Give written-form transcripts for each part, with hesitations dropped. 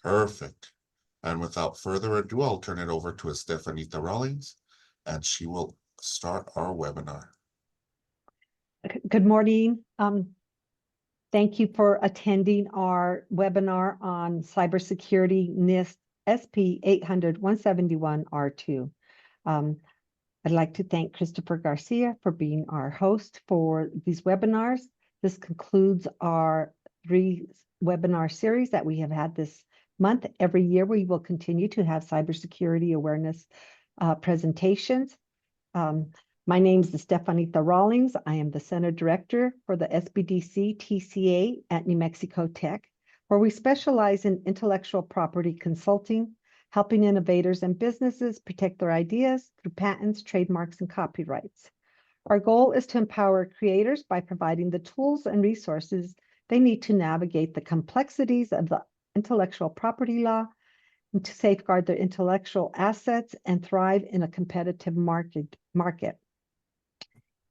Perfect. And without further ado, I'll turn it over to Estefanita Rawlings, and she will start our webinar. Good morning. Thank you for attending our webinar on Cybersecurity NIST SP 800-171-R2. I'd like to thank Christopher Garcia for being our host for these webinars. This concludes our 3 webinar series that we have had this month. Every year we will continue to have cybersecurity awareness presentations. My name is Estefanita Rawlings. I am the Center Director for the SBDC TCA at New Mexico Tech, where we specialize in intellectual property consulting, helping innovators and businesses protect their ideas through patents, trademarks, and copyrights. Our goal is to empower creators by providing the tools and resources they need to navigate the complexities of the intellectual property law and to safeguard their intellectual assets and thrive in a competitive market.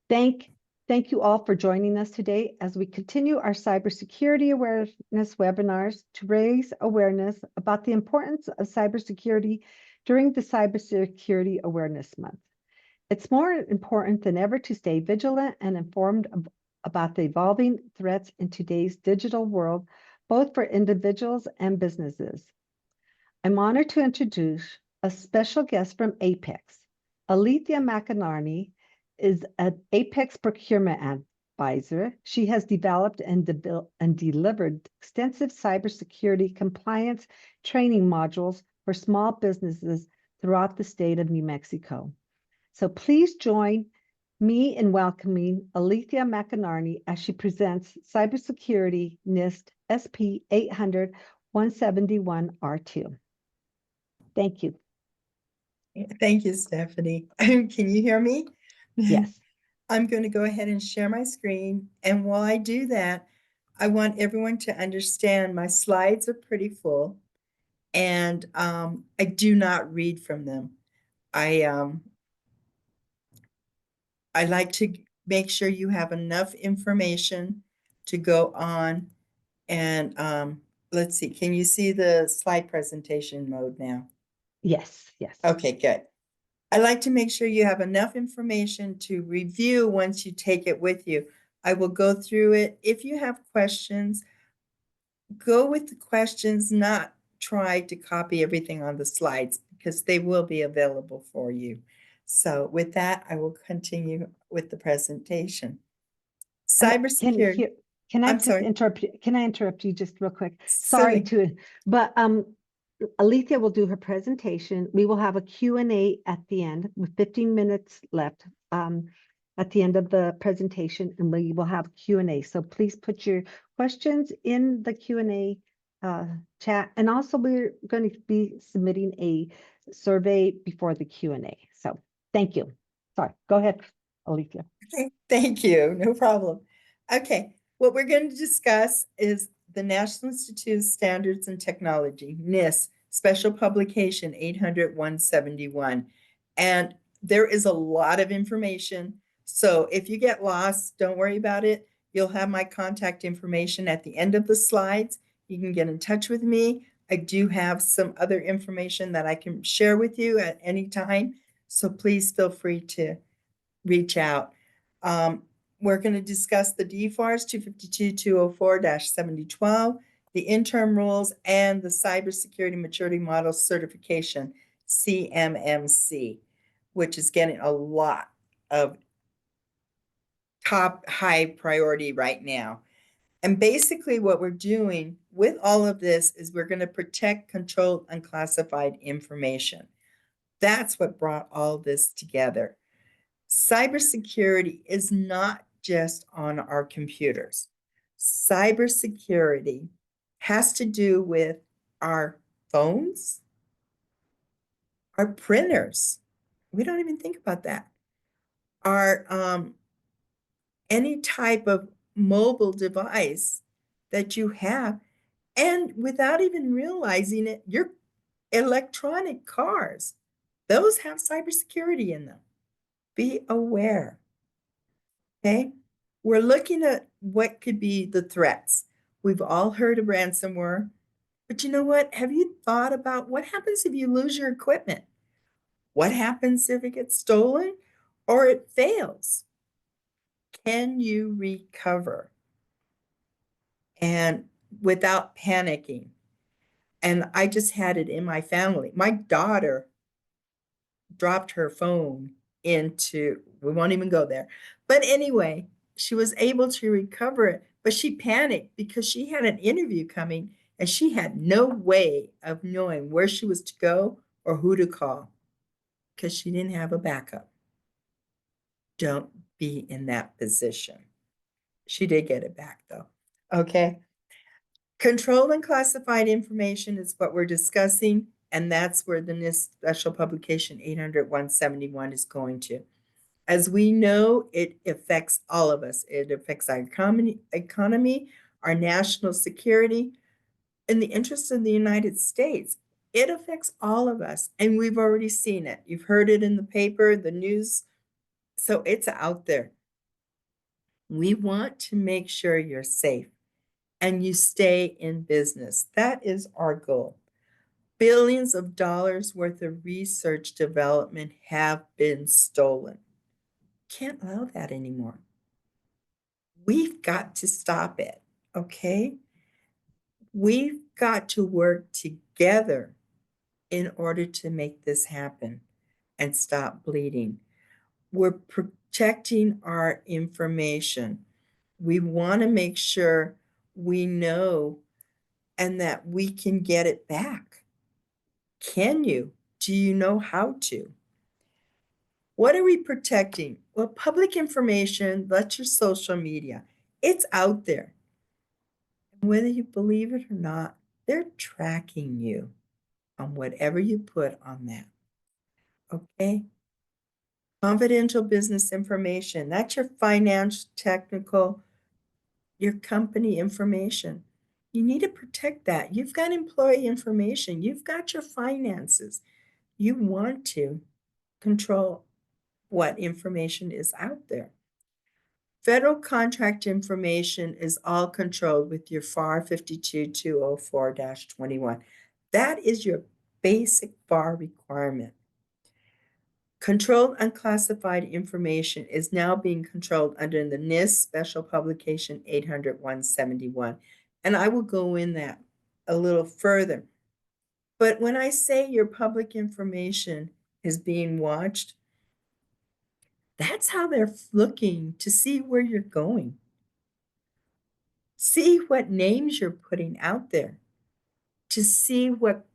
Thank you all for joining us today as we continue our cybersecurity awareness webinars to raise awareness about the importance of cybersecurity during the Cybersecurity Awareness Month. It's more important than ever to stay vigilant and informed about the evolving threats in today's digital world, both for individuals and businesses. I'm honored to introduce a special guest from Apex. Elythia McAnarney is an Apex procurement advisor. She has developed and delivered extensive cybersecurity compliance training modules for small businesses throughout the state of New Mexico. So please join me in welcoming Elythia McAnarney as she presents Cybersecurity NIST SP 800-171-R2. Thank you. Thank you, Stephanie. Can you hear me? Yes. I'm going to go ahead and share my screen. And while I do that, I want everyone to understand my slides are pretty full, and I do not read from them. I like to make sure you have enough information to go on. And let's see, can you see the slide presentation mode now? Yes. Okay, good. I like to make sure you have enough information to review once you take it with you. I will go through it. If you have questions, go with the questions, not try to copy everything on the slides because they will be available for you. So with that, I will continue with the presentation. Cybersecurity. Can I I'm just sorry. interrupt you? Can I interrupt you just real quick? Sorry. But Elythia will do her presentation. We will have a Q&A at the end with 15 minutes left at the end of the presentation, and we will have Q&A. So please put your questions in the Q&A chat. And also we're going to be submitting a survey before the Q&A. So thank you. Sorry, go ahead, Elythia. Okay, thank you. No problem. Okay, what we're going to discuss is the National Institute of Standards and Technology, NIST, Special Publication 800-171. And there is a lot of information. So if you get lost, don't worry about it. You'll have my contact information at the end of the slides. You can get in touch with me. I do have some other information that I can share with you at any time. So please feel free to reach out. We're going to discuss the DFARS 252-204-7012, the interim rules, and the Cybersecurity Maturity Model Certification, CMMC, which is getting a lot of top high priority right now. And basically what we're doing with all of this is we're going to protect controlled unclassified information. That's what brought all this together. Cybersecurity is not just on our computers. Cybersecurity has to do with our phones, our printers. We don't even think about that. Our any type of mobile device that you have, and without even realizing it, your electronic cars, those have cybersecurity in them. Be aware. Okay, we're looking at what could be the threats. We've all heard of ransomware. But you know what? Have you thought about what happens if you lose your equipment? What happens if it gets stolen or it fails? Can you recover? And without panicking. And I just had it in my family. My daughter dropped her phone into, we won't even go there. But anyway, she was able to recover it, but she panicked because she had an interview coming and she had no way of knowing where she was to go or who to call because she didn't have a backup. Don't be in that position. She did get it back though. Okay. Controlled and classified information is what we're discussing, and that's where the NIST Special Publication 800-171 is going to. As we know, it affects all of us. It affects our economy, our national security, in the interest of the United States. It affects all of us, and we've already seen it. You've heard it in the paper, the news, so it's out there. We want to make sure you're safe and you stay in business. That is our goal. Billions of dollars worth of research development have been stolen. Can't allow that anymore. We've got to stop it, okay? We've got to work together in order to make this happen and stop bleeding. We're protecting our information. We want to make sure we know and that we can get it back. Can you? Do you know how to? What are we protecting? Well, public information, that's your social media. It's out there. Whether you believe it or not, they're tracking you on whatever you put on that. Okay? Confidential business information, that's your financial, technical, your company information. You need to protect that. You've got employee information. You've got your finances. You want to control what information is out there. Federal contract information is all controlled with your FAR 52204-21. That is your basic FAR requirement. Controlled unclassified information is now being controlled under the NIST Special Publication 800-171. And I will go in that a little further. But when I say your public information is being watched, that's how they're looking to see where you're going. See what names you're putting out there, to see what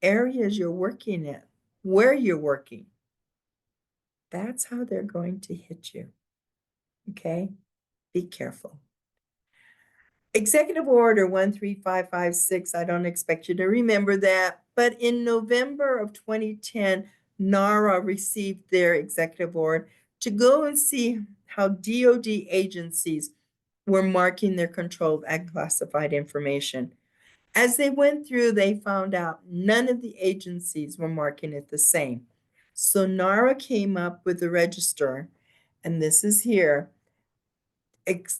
areas you're working in, where you're working. That's how they're going to hit you. Okay? Be careful. Executive Order 13556, I don't expect you to remember that, but in November of 2010, NARA received their executive order to go and see how DoD agencies were marking their controlled and classified information. As they went through, they found out none of the agencies were marking it the same. So NARA came up with a register, and this is here,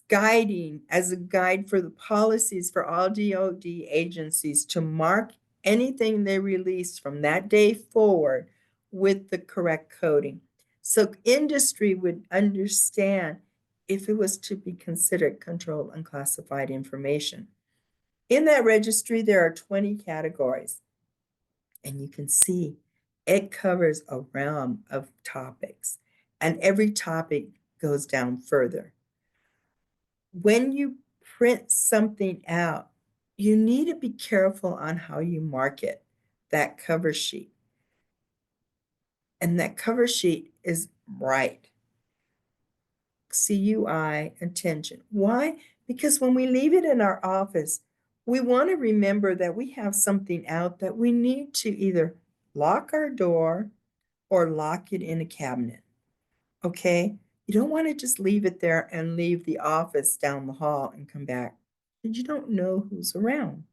guiding as a guide for the policies for all DoD agencies to mark anything they released from that day forward with the correct coding. So industry would understand if it was to be considered controlled unclassified information. In that registry, there are 20 categories, and you can see it covers a realm of topics, and every topic goes down further. When you print something out, you need to be careful on how you market that cover sheet. And that cover sheet is right. CUI attention. Why? Because when we leave it in our office, we want to remember that we have something out that we need to either lock our door or lock it in a cabinet. Okay? You don't want to just leave it there and leave the office down the hall and come back. You don't know who's around.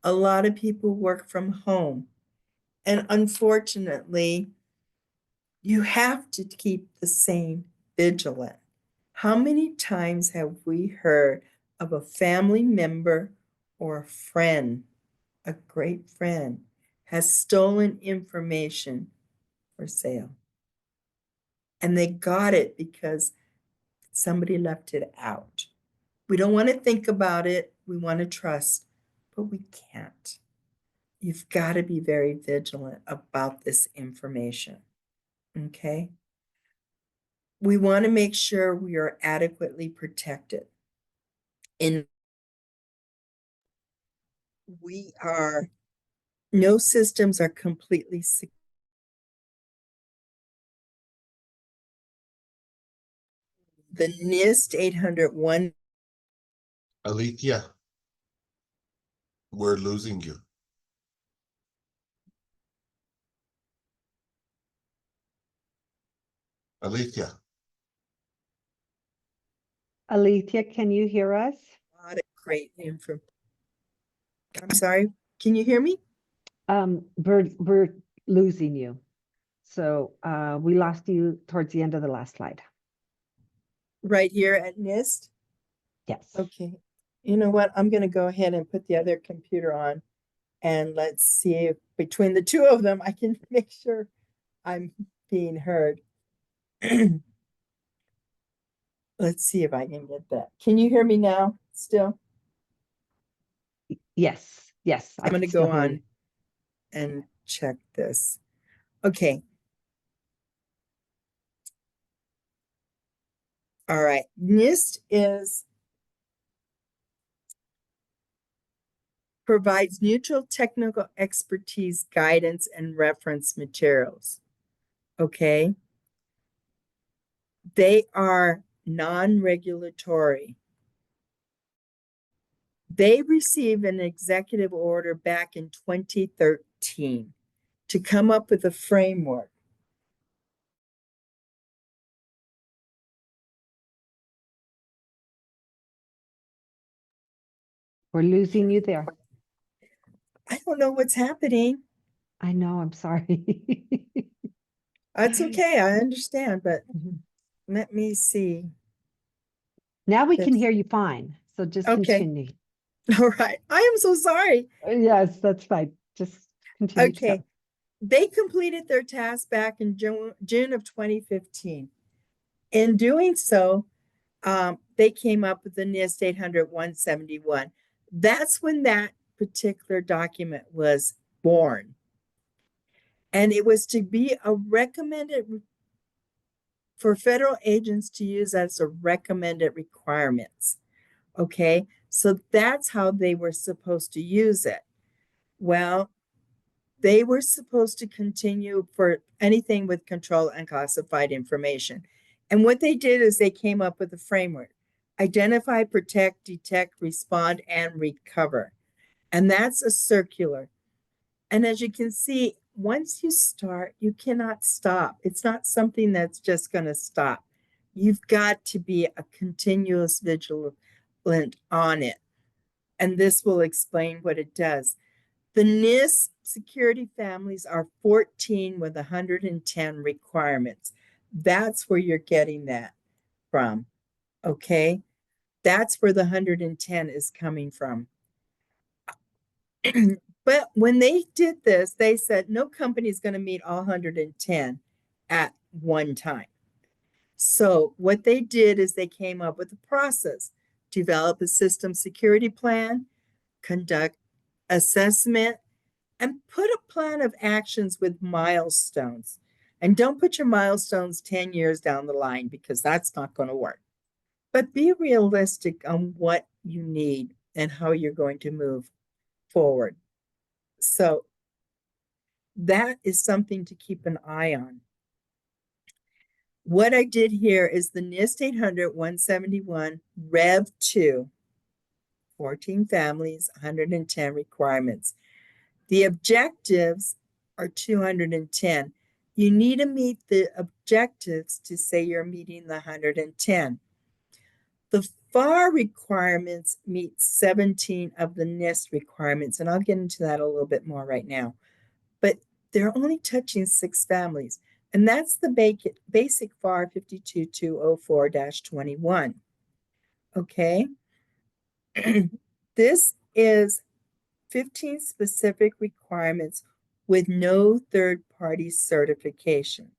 A lot of people work from home. And unfortunately, you have to keep the same vigilant. How many times have we heard of a family member or a friend a great friend, has stolen information for sale. And they got it because somebody left it out. We don't want to think about it. We want to trust, but we can't. You've got to be very vigilant about this information. Okay? We want to make sure we are adequately protected. No systems are completely secure. The NIST 801. Elythia, we're losing you. Elythia, Elythia, can you hear us? A lot of great info. I'm sorry, can you hear me? We're losing you. So we lost you towards the end of the last slide. Right here at NIST? Yes. Okay. You know what? I'm going to go ahead and put the other computer on, and let's see if between the two of them, I can make sure I'm being heard. Let's see if I can get that. Can you hear me now still? Yes. Yes. I'm going to can still go hear on you. and check this. Okay. All right. NIST provides neutral technical expertise, guidance, and reference materials. Okay. They are non-regulatory. They received an executive order back in 2013 to come up with a framework. We're losing you there. I don't know what's happening. I know. I'm sorry. That's okay. I understand, but Mhm. let me see. Now we can This. hear you fine. So just Okay. continue. All right. I am so sorry. Yes, that's fine. Just continue. to Okay. go. They completed their task back in June of 2015. In doing so, they came up with the NIST 800-171. That's when that particular document was born. And it was to be a recommended for federal agents to use as a recommended requirements. Okay, so that's how they were supposed to use it. Well, they were supposed to continue for anything with control and classified information. And what they did is they came up with a framework: identify, protect, detect, respond, and recover. And that's a circular. And as you can see, once you start, you cannot stop. It's not something that's just going to stop. You've got to be a continuous vigilant on it. And this will explain what it does. The NIST security families are 14 with 110 requirements. That's where you're getting that from. Okay. That's where the 110 is coming from. But when they did this, they said no company is going to meet all 110 at one time. So what they did is they came up with a process: develop a system security plan, conduct assessment, and put a plan of actions with milestones. And don't put your milestones 10 years down the line, because that's not going to work. But be realistic on what you need and how you're going to move forward. So that is something to keep an eye on. What I did here is the NIST 800-171 Rev 2, 14 families, 110 requirements. The objectives are 210. You need to meet the objectives to say you're meeting the 110. The FAR requirements meet 17 of the NIST requirements, and I'll get into that a little bit more right now. But they're only touching 6 families, and that's the basic FAR 52204-21. Okay? This is 15 specific requirements with no third-party certification.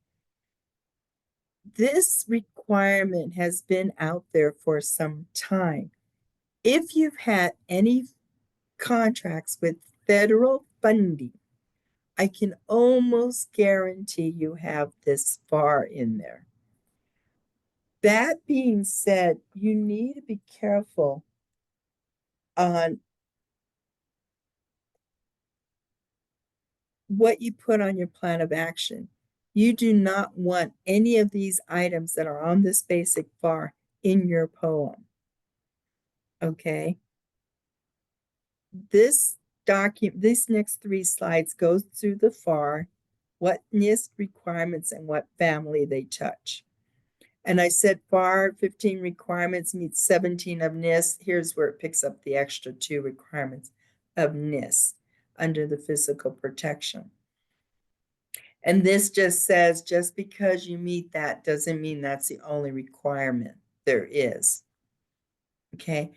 This requirement has been out there for some time. If you've had any contracts with federal funding, I can almost guarantee you have this far in there. That being said, you need to be careful on what you put on your plan of action. You do not want any of these items that are on this basic FAR in your poem. Okay? This next 3 slides goes through the FAR, what NIST requirements and what family they touch. And I said FAR 15 requirements meets 17 of NIST. Here's where it picks up the extra 2 requirements of NIST under the physical protection. And this just says, just because you meet that doesn't mean that's the only requirement there is. Okay?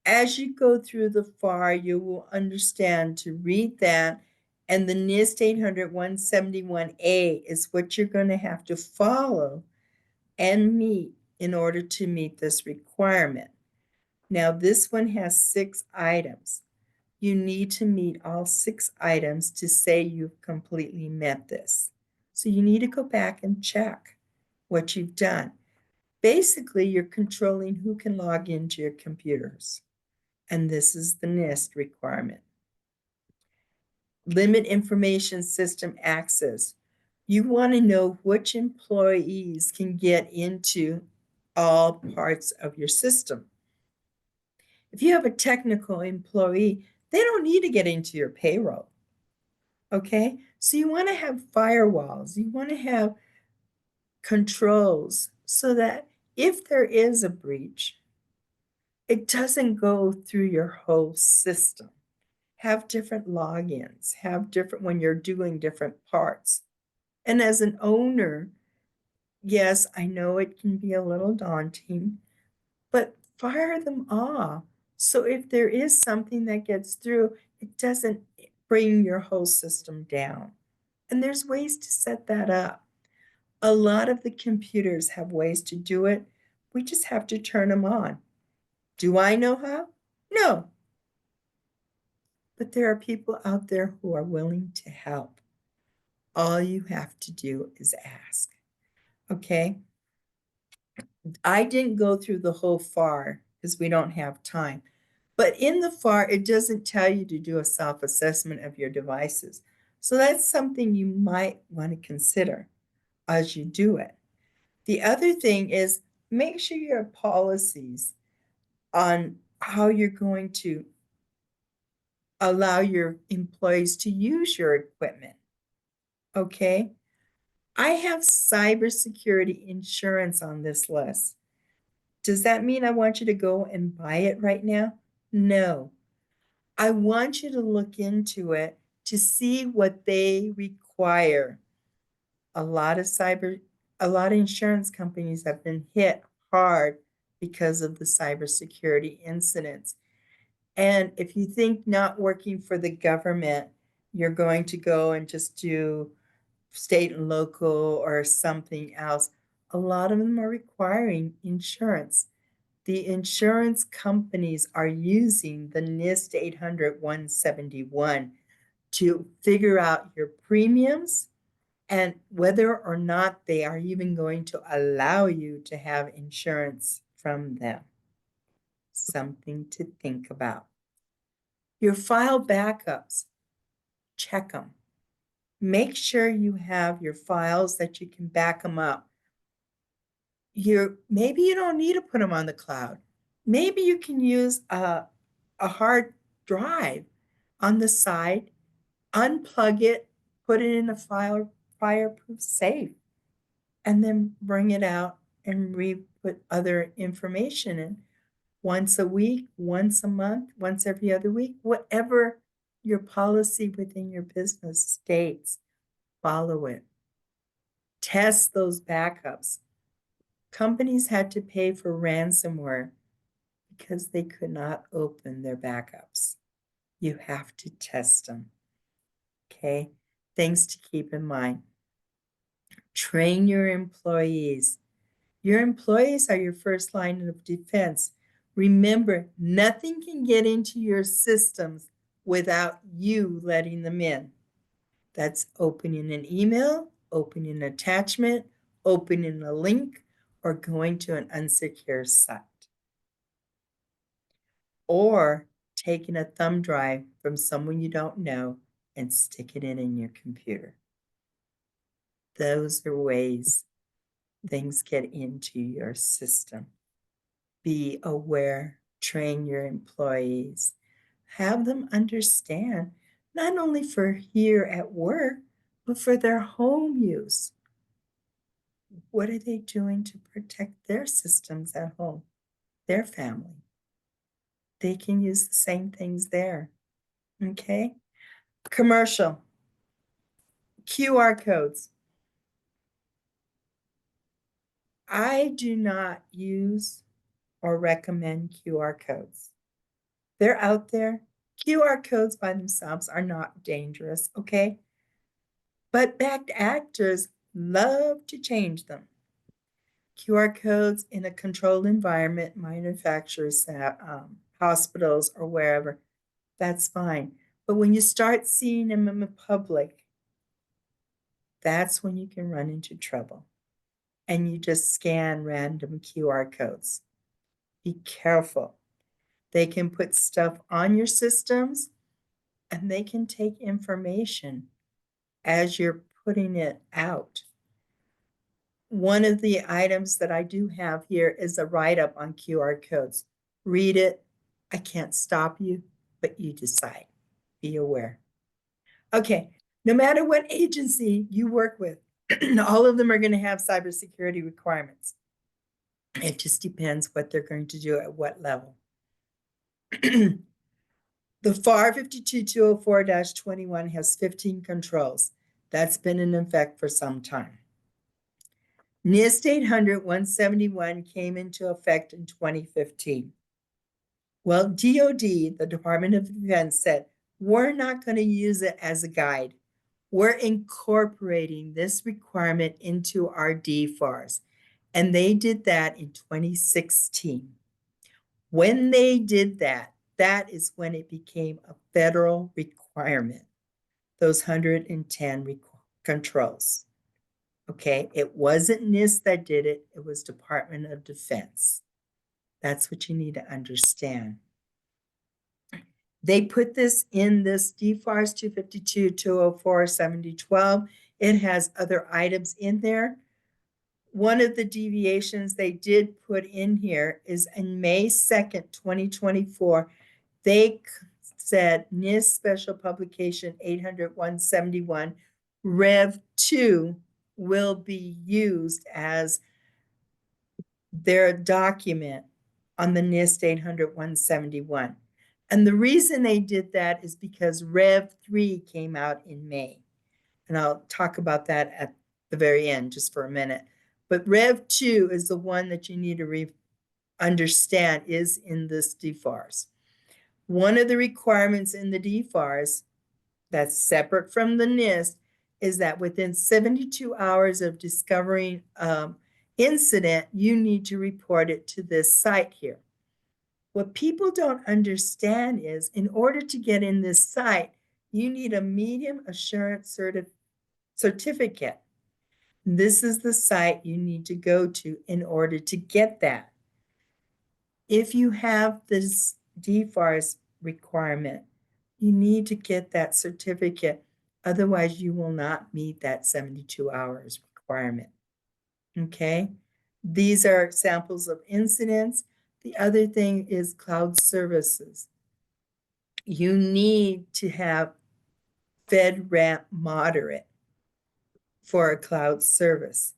As you go through the FAR, you will understand to read that, and the NIST 800-171A is what you're going to have to follow and meet in order to meet this requirement. Now, this one has 6 items. You need to meet all 6 items to say you've completely met this. So you need to go back and check what you've done. Basically, you're controlling who can log into your computers. And this is the NIST requirement. Limit information system access. You want to know which employees can get into all parts of your system. If you have a technical employee, they don't need to get into your payroll. Okay? So you want to have firewalls. You want to have controls so that if there is a breach, it doesn't go through your whole system. Have different logins, have different when you're doing different parts. And as an owner, yes, I know it can be a little daunting, but fire them off. So if there is something that gets through, it doesn't bring your whole system down. And there's ways to set that up. A lot of the computers have ways to do it. We just have to turn them on. Do I know how? No. But there are people out there who are willing to help. All you have to do is ask. Okay? I didn't go through the whole FAR because we don't have time. But in the FAR, it doesn't tell you to do a self-assessment of your devices. So that's something you might want to consider as you do it. The other thing is make sure you have policies on how you're going to allow your employees to use your equipment. Okay? I have cybersecurity insurance on this list. Does that mean I want you to go and buy it right now? No. I want you to look into it to see what they require. A lot of insurance companies have been hit hard because of the cybersecurity incidents. And if you think not working for the government, you're going to go and just do state and local or something else, a lot of them are requiring insurance. The insurance companies are using the NIST 800-171 to figure out your premiums and whether or not they are even going to allow you to have insurance from them. Something to think about. Your file backups, check them. Make sure you have your files that you can back them up. Maybe you don't need to put them on the cloud. Maybe you can use a hard drive on the side, unplug it, put it in a fireproof safe, and then bring it out and put other information in once a week, once a month, once every other week, whatever your policy within your business states, follow it. Test those backups. Companies had to pay for ransomware because they could not open their backups. You have to test them. Okay, things to keep in mind. Train your employees. Your employees are your first line of defense. Remember, nothing can get into your systems without you letting them in. That's opening an email, opening an attachment, opening a link, or going to an unsecure site. Or taking a thumb drive from someone you don't know and stick it in your computer. Those are ways things get into your system. Be aware, train your employees, have them understand, not only for here at work, but for their home use. What are they doing to protect their systems at home, their family? They can use the same things there. Okay? Commercial. QR codes. I do not use or recommend QR codes. They're out there. QR codes by themselves are not dangerous, okay? But bad actors love to change them. QR codes in a controlled environment, manufacturers, hospitals, or wherever, that's fine. But when you start seeing them in the public, that's when you can run into trouble. And you just scan random QR codes. Be careful. They can put stuff on your systems, and they can take information as you're putting it out. One of the items that I do have here is a write-up on QR codes. Read it. I can't stop you, but you decide. Be aware. Okay, no matter what agency you work with, all of them are going to have cybersecurity requirements. It just depends what they're going to do at what level. The FAR 52204-21 has 15 controls. That's been in effect for some time. NIST 800-171 came into effect in 2015. Well, DoD, the Department of Defense, said, we're not going to use it as a guide. We're incorporating this requirement into our DFARS. And they did that in 2016. When they did that, that is when it became a federal requirement, those 110 controls. Okay, it wasn't NIST that did it, it was Department of Defense. That's what you need to understand. They put this in this DFARS 252, 204, 7012. It has other items in there. One of the deviations they did put in here is in May 2nd, 2024, they said NIST Special Publication 800-171 Rev 2 will be used as their document on the NIST 800-171. And the reason they did that is because Rev 3 came out in May. And I'll talk about that at the very end, just for a minute. But Rev 2 is the one that you need to understand is in this DFARS. One of the requirements in the DFARS that's separate from the NIST is that within 72 hours of discovering incident, you need to report it to this site here. What people don't understand is in order to get in this site, you need a medium assurance certificate. This is the site you need to go to in order to get that. If you have this DFARS requirement, you need to get that certificate. Otherwise, you will not meet that 72 hours requirement. Okay? These are examples of incidents. The other thing is cloud services. You need to have FedRAMP moderate for a cloud service.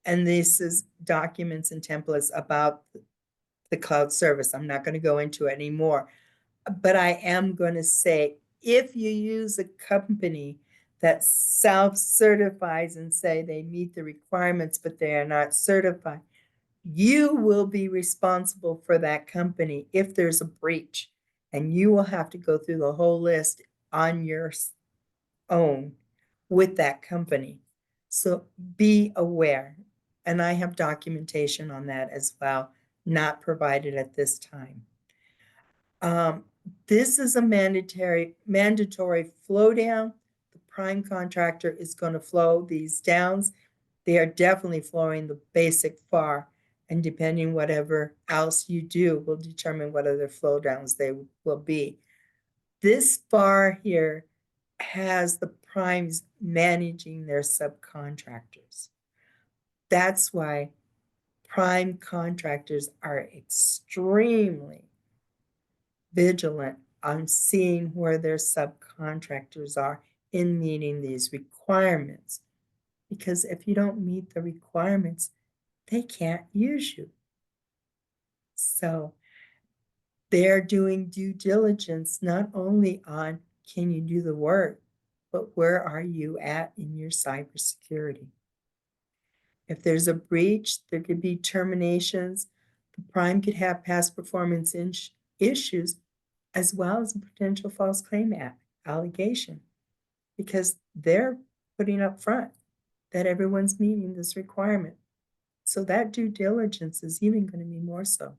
And this is documents and templates about the cloud service. I'm not going to go into it anymore. But I am going to say, if you use a company that self-certifies and say they meet the requirements, but they are not certified, you will be responsible for that company if there's a breach. And you will have to go through the whole list on your own with that company. So be aware. And I have documentation on that as well, not provided at this time. This is a mandatory flow down. The prime contractor is going to flow these downs. They are definitely flowing the basic FAR, and depending whatever else you do will determine what other flow downs they will be. This FAR here has the primes managing their subcontractors. That's why prime contractors are extremely vigilant on seeing where their subcontractors are in meeting these requirements. Because if you don't meet the requirements, they can't use you. So they're doing due diligence not only on can you do the work, but where are you at in your cybersecurity? If there's a breach, there could be terminations. The prime could have past performance issues, as well as a potential false claim allegation, because they're putting up front that everyone's meeting this requirement. So that due diligence is even going to be more so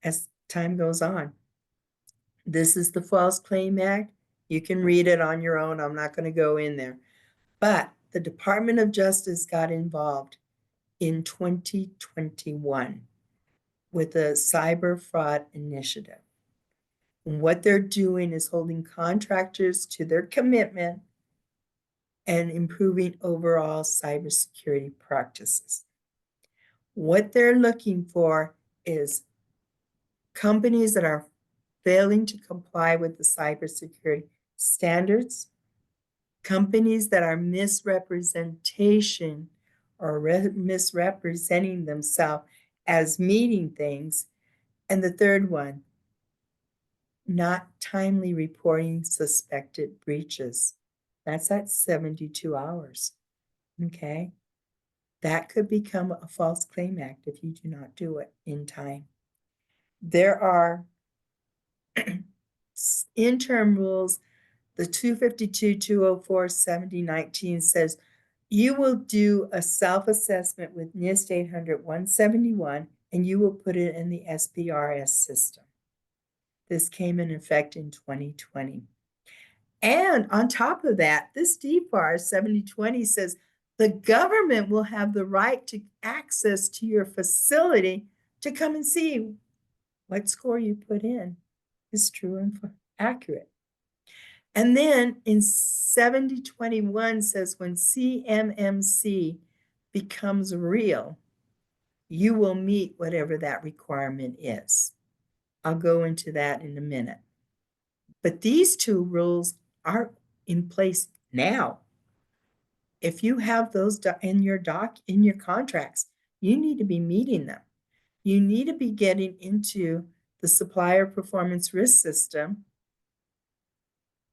as time goes on. This is the False Claim Act. You can read it on your own. I'm not going to go in there. But the Department of Justice got involved in 2021 with a cyber fraud initiative. And what they're doing is holding contractors to their commitment and improving overall cybersecurity practices. What they're looking for is companies that are failing to comply with the cybersecurity standards, companies that are misrepresentation or misrepresenting themselves as meeting things, and the third one, not timely reporting suspected breaches. That's at 72 hours, okay? That could become a false claim act if you do not do it in time. There are interim rules. The 252-204-7019 says you will do a self-assessment with NIST 800-171 and you will put it in the SPRS system. This came in effect in 2020. And on top of that, this DFAR 7020 says the government will have the right to access to your facility to come and see what score you put in is true and accurate. And then in 7021 says when CMMC becomes real, you will meet whatever that requirement is. I'll go into that in a minute. But these two rules are in place now. If you have those in your contracts, you need to be meeting them. You need to be getting into the supplier performance risk system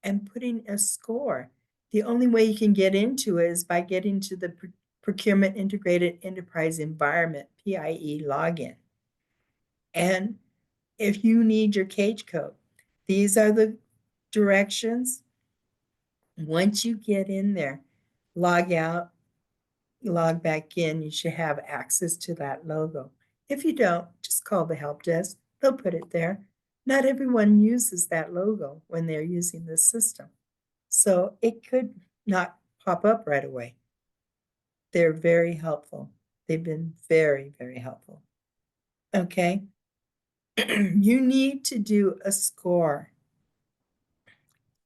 and putting a score. The only way you can get into it is by getting to the Procurement Integrated Enterprise Environment, PIE login. And if you need your cage code, these are the directions. Once you get in there, log out, log back in, you should have access to that logo. If you don't, just call the help desk. They'll put it there. Not everyone uses that logo when they're using this system. So it could not pop up right away. They're very helpful. They've been very, very helpful. Okay. You need to do a score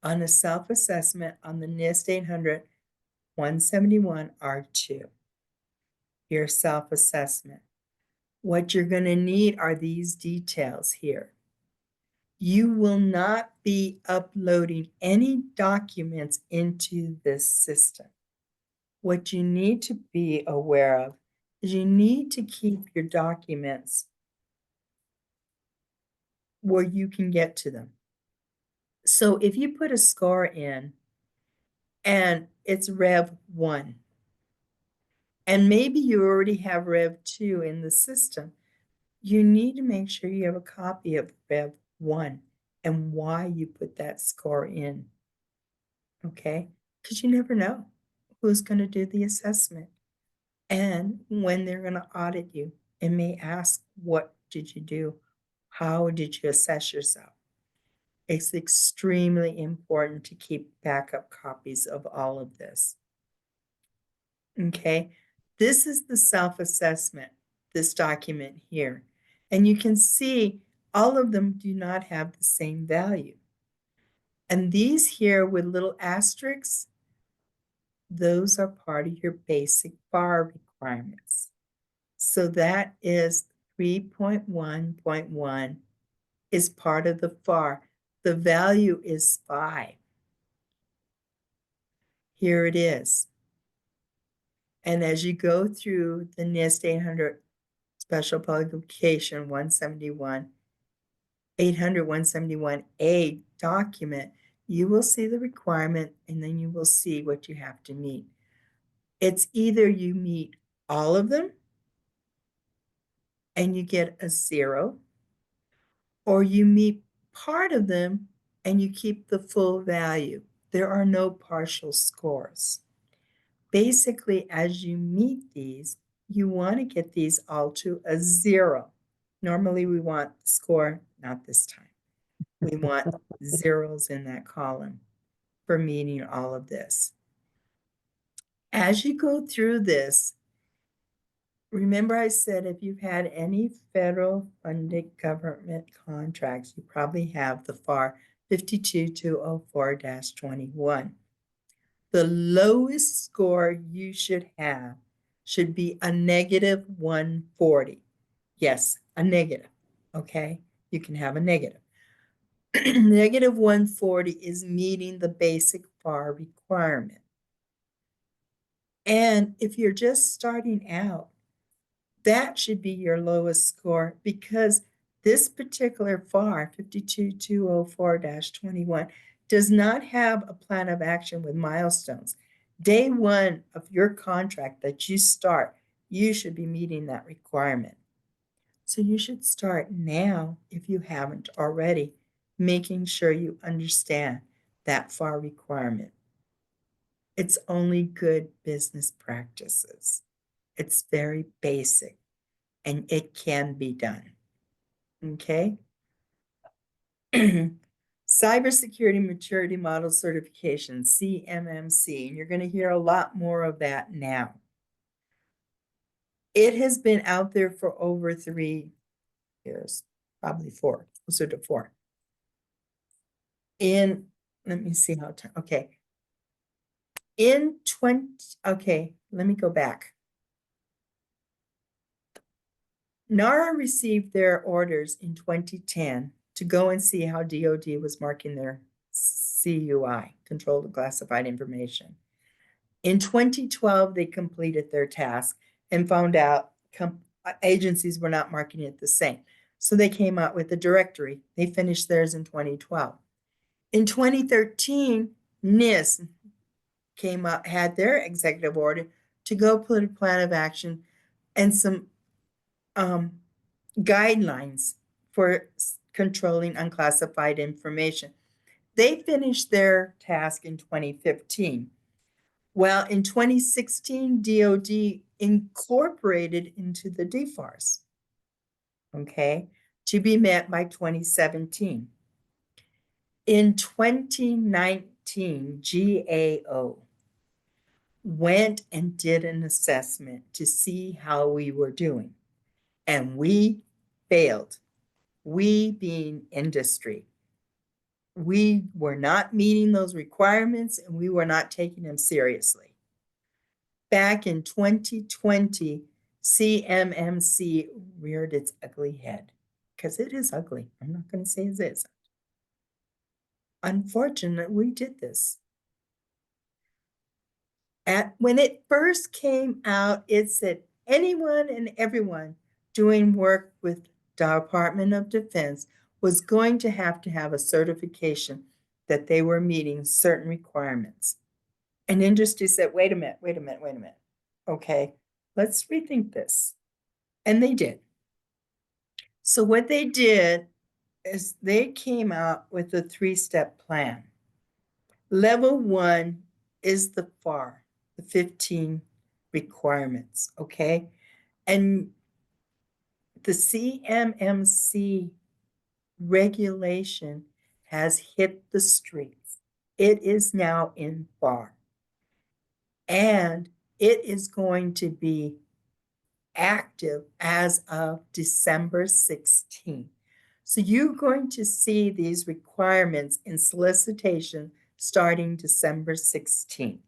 on a self-assessment on the NIST 800-171 R2. Your self-assessment. What you're going to need are these details here. You will not be uploading any documents into this system. What you need to be aware of is you need to keep your documents where you can get to them. So if you put a score in and it's Rev 1, and maybe you already have Rev 2 in the system, you need to make sure you have a copy of Rev 1 and why you put that score in. Okay? Because you never know who's going to do the assessment and when they're going to audit you and may ask, what did you do? How did you assess yourself? It's extremely important to keep backup copies of all of this. Okay, this is the self-assessment, this document here. And you can see all of them do not have the same value. And these here with little asterisks, those are part of your basic bar requirements. So that is 3.1.1 is part of the FAR. The value is 5. Here it is. And as you go through the NIST 800 Special Publication 171, 800 171A document, you will see the requirement and then you will see what you have to meet. It's either you meet all of them and you get a 0, or you meet part of them and you keep the full value. There are no partial scores. Basically, as you meet these, you want to get these all to a 0. Normally, we want the score, not this time. We want zeros in that column for meeting all of this. As you go through this, remember I said if you've had any federal funded government contracts, you probably have the FAR 52204-21. The lowest score you should have should be a negative 140. Yes, a negative, okay? You can have a negative. Negative 140 is meeting the basic FAR requirement. And if you're just starting out, that should be your lowest score because this particular FAR 52204-21 does not have a plan of action with milestones. Day 1 of your contract that you start, you should be meeting that requirement. So you should start now, if you haven't already, making sure you understand that FAR requirement. It's only good business practices. It's very basic and it can be done. Okay? Cybersecurity Maturity Model Certification, CMMC, and you're going to hear a lot more of that now. It has been out there for over 3 years, probably 4, closer to 4. Let me see how time, okay. Okay, let me go back. NARA received their orders in 2010 to go and see how DoD was marking their CUI, Controlled Classified Information. In 2012, they completed their task and found out agencies were not marking it the same. So they came out with a directory. They finished theirs in 2012. In 2013, NIST came up, had their executive order to go put a plan of action and some guidelines for controlling unclassified information. They finished their task in 2015. Well, in 2016, DoD incorporated into the DFARS, okay, to be met by 2017. In 2019, GAO went and did an assessment to see how we were doing. And we failed. We being industry. We were not meeting those requirements and we were not taking them seriously. Back in 2020, CMMC reared its ugly head because it is ugly. I'm not going to say it isn't. Unfortunately, we did this. When it first came out, it said anyone and everyone doing work with Department of Defense was going to have a certification that they were meeting certain requirements. And industry said, wait a minute. Okay, let's rethink this. And they did. So what they did is they came out with a 3-step plan. Level 1 is the FAR, the 15 requirements, okay? And the CMMC regulation has hit the streets. It is now in FAR. And it is going to be active as of December 16th. So you're going to see these requirements in solicitation starting December 16th.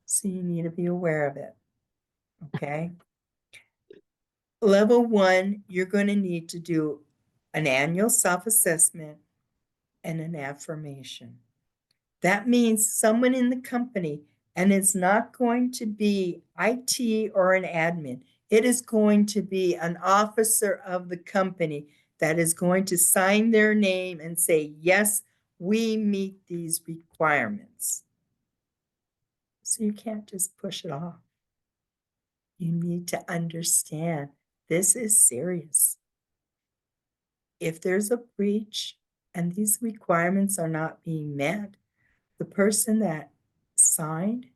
So you need to be aware of it, okay? Level 1, you're going to need to do an annual self-assessment and an affirmation. That means someone in the company, and it's not going to be IT or an admin. It is going to be an officer of the company that is going to sign their name and say, yes, we meet these requirements. So you can't just push it off. You need to understand this is serious. If there's a breach and these requirements are not being met, the person that signed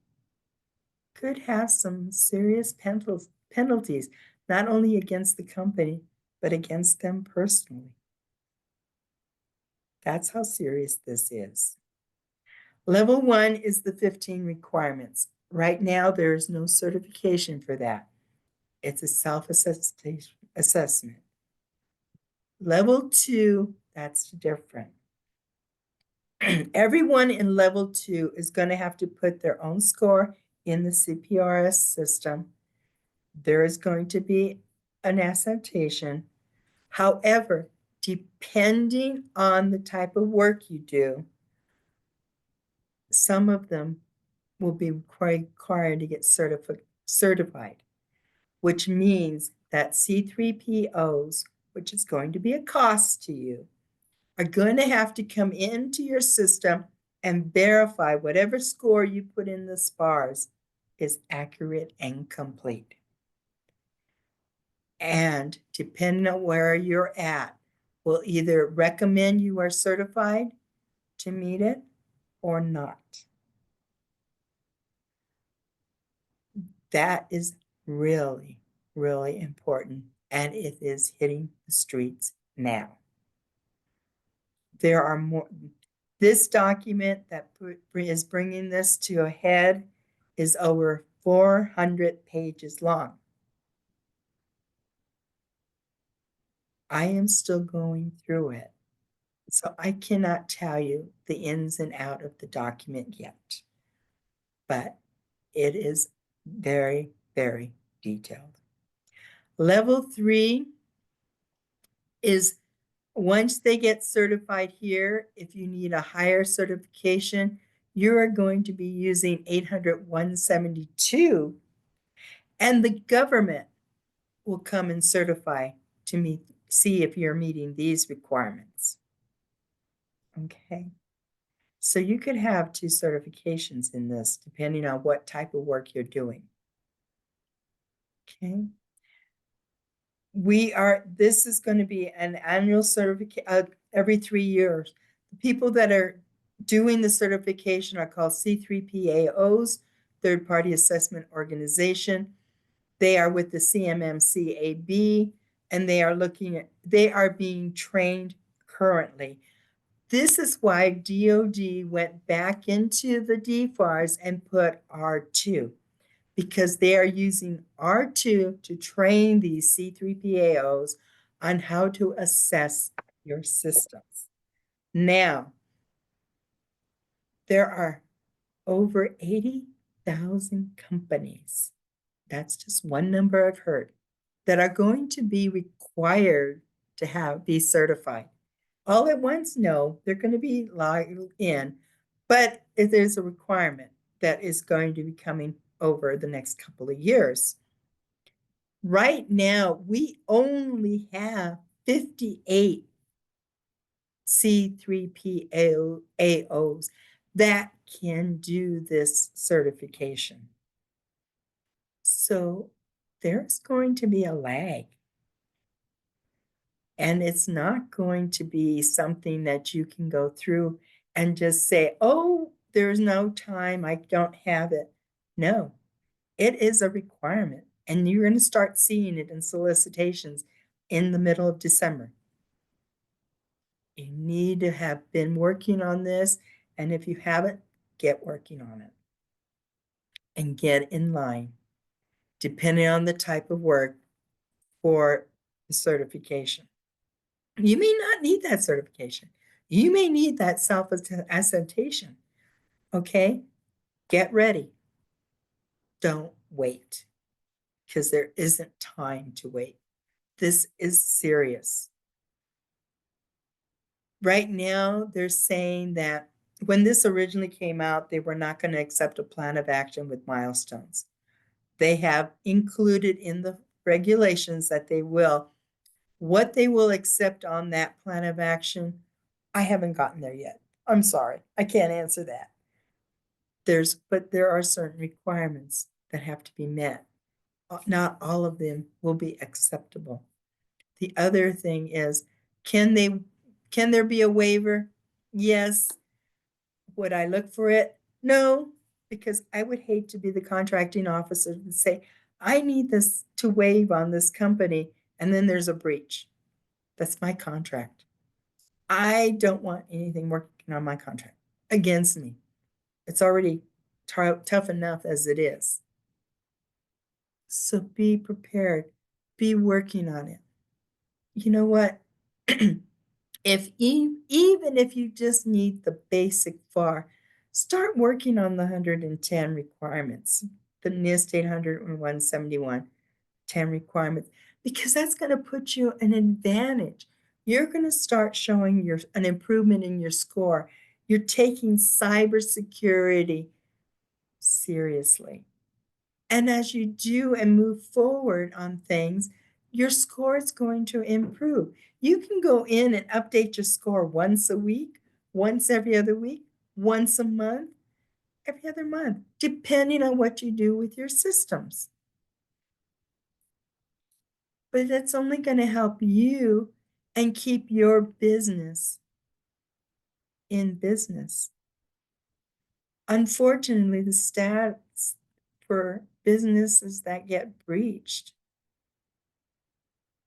could have some serious penalties, not only against the company, but against them personally. That's how serious this is. Level 1 is the 15 requirements. Right now, there is no certification for that. It's a self-assessment. Level 2, that's different. Everyone in level 2 is going to have to put their own score in the CPRS system. There is going to be an acceptation. However, depending on the type of work you do, some of them will be required to get certified, which means that C3POs, which is going to be a cost to you, are going to have to come into your system and verify whatever score you put in the SPARS is accurate and complete. And depending on where you're at, we'll either recommend you are certified to meet it or not. That is really, really important, and it is hitting the streets now. There are more. This document that is bringing this to a head is over 400 pages long. I am still going through it, so I cannot tell you the ins and out of the document yet, but it is very, very detailed. Level 3 is once they get certified here, if you need a higher certification, you are going to be using 800-172, and the government will come and certify to see if you're meeting these requirements. Okay. So you could have 2 certifications in this, depending on what type of work you're doing. Okay. This is going to be an annual certification every 3 years. The people that are doing the certification are called C3PAOs, Third Party Assessment Organization. They are with the CMMCAB, and they are being trained currently. This is why DOD went back into the DFARS and put R2, because they are using R2 to train these C3PAOs on how to assess your systems. Now, there are over 80,000 companies, that's just one number I've heard, that are going to be required to be certified. All at once, no, they're going to be logged in, but there's a requirement that is going to be coming over the next couple of years. Right now, we only have 58 C3PAOs that can do this certification. So there's going to be a lag. And it's not going to be something that you can go through and just say, oh, there's no time, I don't have it. No, it is a requirement. And you're going to start seeing it in solicitations in the middle of December. You need to have been working on this. And if you haven't, get working on it and get in line, depending on the type of work for the certification. You may not need that certification. You may need that self-attestation. Okay? Get ready. Don't wait, because there isn't time to wait. This is serious. Right now, they're saying that when this originally came out, they were not going to accept a plan of action with milestones. They have included in the regulations that they will. What they will accept on that plan of action, I haven't gotten there yet. I'm sorry, I can't answer that. But there are certain requirements that have to be met. Not all of them will be acceptable. The other thing is, can there be a waiver? Yes. Would I look for it? No, because I would hate to be the contracting officer to say, I need this to waive on this company, and then there's a breach. That's my contract. I don't want anything working on my contract against me. It's already tough enough as it is. So be prepared. Be working on it. You know what? Even if you just need the basic FAR, start working on the 110 requirements, the NIST 800 and 171, 10 requirements, because that's going to put you an advantage. You're going to start showing an improvement in your score. You're taking cybersecurity seriously. And as you do and move forward on things, your score is going to improve. You can go in and update your score once a week, once every other week, once a month, every other month, depending on what you do with your systems. But that's only going to help you and keep your business in business. Unfortunately, the stats for businesses that get breached,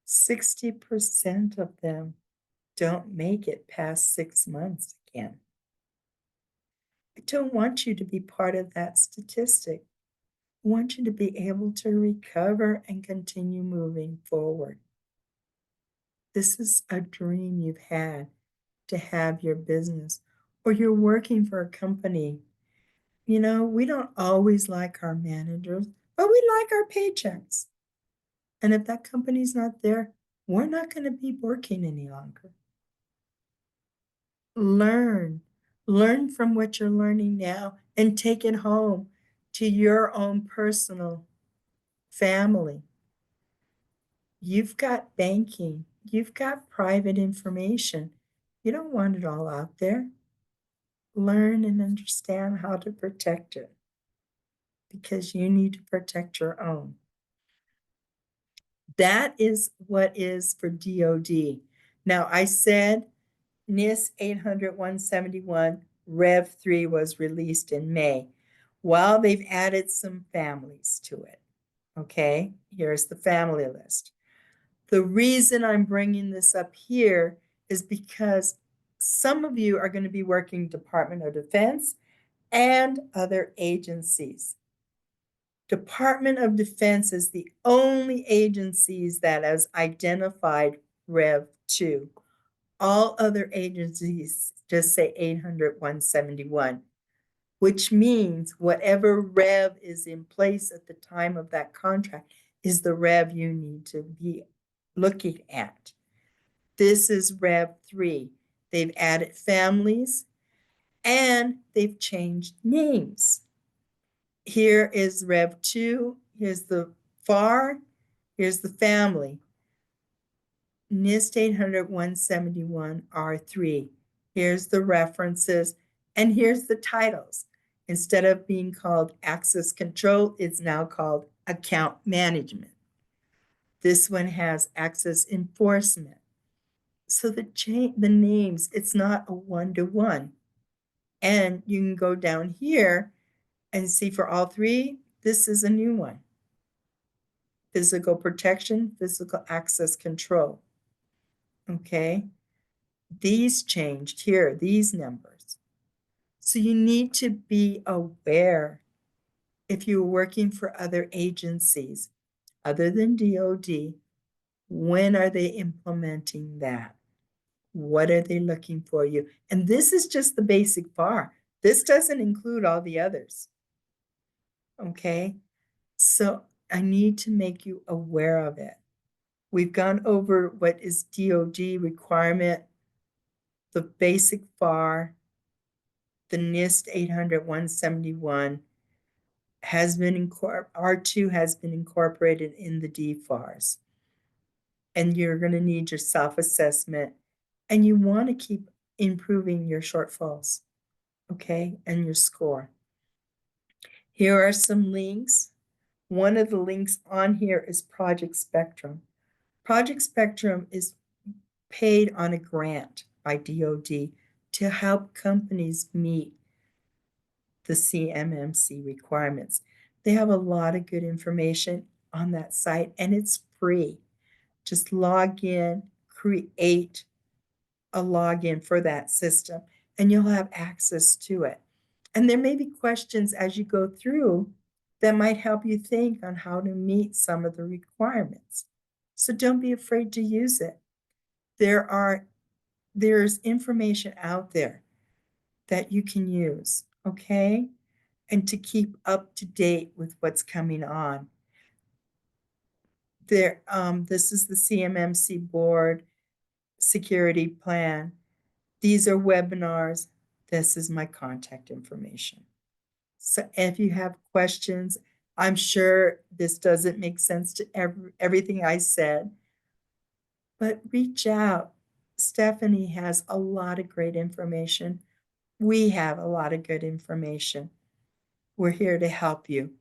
60% of them don't make it past 6 months again. I don't want you to be part of that statistic. I want you to be able to recover and continue moving forward. This is a dream you've had, to have your business, or you're working for a company. You know, we don't always like our managers, but we like our paychecks. And if that company's not there, we're not going to be working any longer. Learn from what you're learning now and take it home to your own personal family. You've got banking, you've got private information. You don't want it all out there. Learn and understand how to protect it, because you need to protect your own. That is what is for DOD. Now, I said NIST 800-171 Rev 3 was released in May. Well, they've added some families to it. Okay, here's the family list. The reason I'm bringing this up here is because some of you are going to be working Department of Defense and other agencies. Department of Defense is the only agencies that has identified Rev 2. All other agencies just say 800-171, which means whatever Rev is in place at the time of that contract is the Rev you need to be looking at. This is Rev 3. They've added families and they've changed names. Here is Rev 2. Here's the FAR. Here's the family. NIST 800-171 R3. Here's the references, and here's the titles. Instead of being called access control, it's now called account management. This one has access enforcement. So the names, it's not a one-to-one. And you can go down here and see for all three, this is a new one. Physical protection, physical access control. Okay, these changed here, these numbers. So you need to be aware if you're working for other agencies other than DoD, when are they implementing that? What are they looking for you? And this is just the basic FAR. This doesn't include all the others. Okay, so I need to make you aware of it. We've gone over what is DoD requirement, the basic FAR, the NIST 800-171 has been R2 has been incorporated in the DFARS. And you're going to need your self-assessment, and you want to keep improving your shortfalls, okay, and your score. Here are some links. One of the links on here is Project Spectrum. Project Spectrum is paid on a grant by DoD to help companies meet the CMMC requirements. They have a lot of good information on that site, and it's free. Just log in, create a login for that system, and you'll have access to it. And there may be questions as you go through that might help you think on how to meet some of the requirements. So don't be afraid to use it. There's information out there that you can use, okay? And to keep up to date with what's coming on. This is the CMMC board security plan. These are webinars. This is my contact information. So if you have questions, I'm sure this doesn't make sense to everything I said, but reach out. Stephanie has a lot of great information. We have a lot of good information. We're here to help you.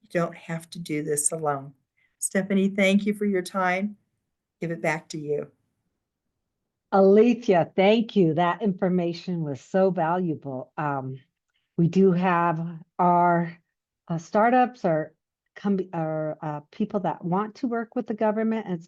You don't have to do this alone. Stephanie, thank you for your time. Give it back to you. Elythia, thank you. That information was so valuable. We do have our startups or people that want to work with the government, and it's